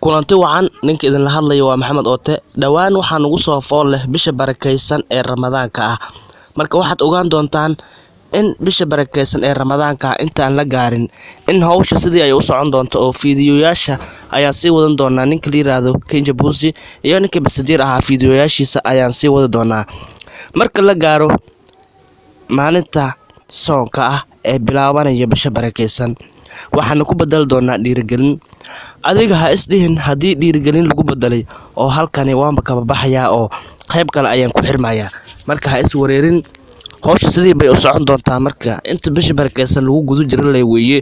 kulanti wacan ninka idin la hadlayo waa Maxamed Oote dhawaan waxaan ugu soo fool leh bisha barakeysan ee Ramadaanka ah marka waxaad ogaan doontaan in bisha barakeysan ee Ramadaanka intaan la gaarin in hawsha sidii ay u socon doonto oo fiidiyoyaasha ayaa sii wadan doonaa ninka la yiraahdo Kenja Busi iyo ninka Basadiir ah fiidiyoyaashiisa ayaan sii wada doonaa marka la gaaro maalinta soonka ah ee bilaabanaya bisha barakeysan waxaan ku badal doonaa dhiirigelin adiga ha isdihin hadii dhiirigelin lagu badalay oo halkani waanba ka baxaya oo qayb kale ayaan ku xirmayaa marka ha is wareerin hawsha sidii bay u socon doontaa marka inta bisha barakeysan lagu gudu jiro weeye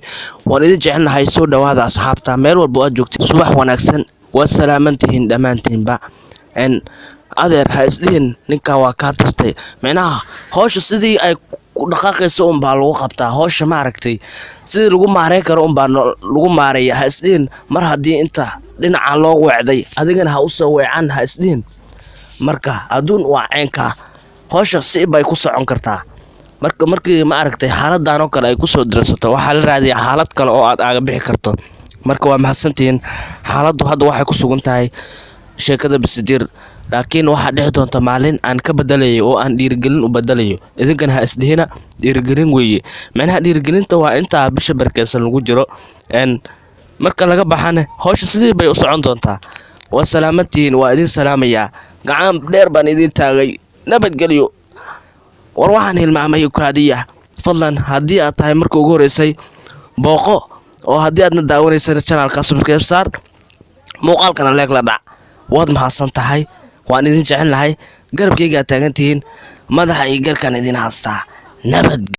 waan idin jecelnahay soo dhawaada asxaabta meel walba aad joogtid subax wanaagsan waa salaamantihiin dhamaantiinba adeer ha isdihin ninka waa ka tartay macnaha hawsha sidii ay ku dhaqaaqayso baa lagu qabtaa hawsha ma aragtay sidii lagu maareyn karo baa lagu maareeyaa ha isdiin mar hadii inta dhinaca loo weecday adigana ha u soo weecan ha isdiin marka aduun waa ceenka hawsha si bay ku socon kartaa markii ma aragtay xaaladdan oo kale ay ku soo dirsato waxa la raadiyaa xaalad kale oo aad aaga bixi karto marka waa mahadsantiin xaaladdu hadda waxay ku sugan tahay sheekada Basadiir laakiin waxa dhix doonta maalin aan ka badalayo oo aan dhiirigelin u badalayo idinkana ha isdihina dhiirigelin weeye macnaha dhiirigelinta waa inta bisha barakeysan lagu jiro marka laga baxana hawsha sidii bay u socon doontaa waa salaamantiin waa idin salaamaya gacan dheer baan idin taagay nabadgelyo war waxaan hilmaamay kaadiya fadlan hadii aad tahay markii ugu horeysay booqo oo hadii aadna daawanaysan channelka subscribe saar muuqaalkana like la dhac waad mahadsan tahay waan idin jecelnahay garabkayga taagantiin madaxa iyo garkan idin haastaa nabad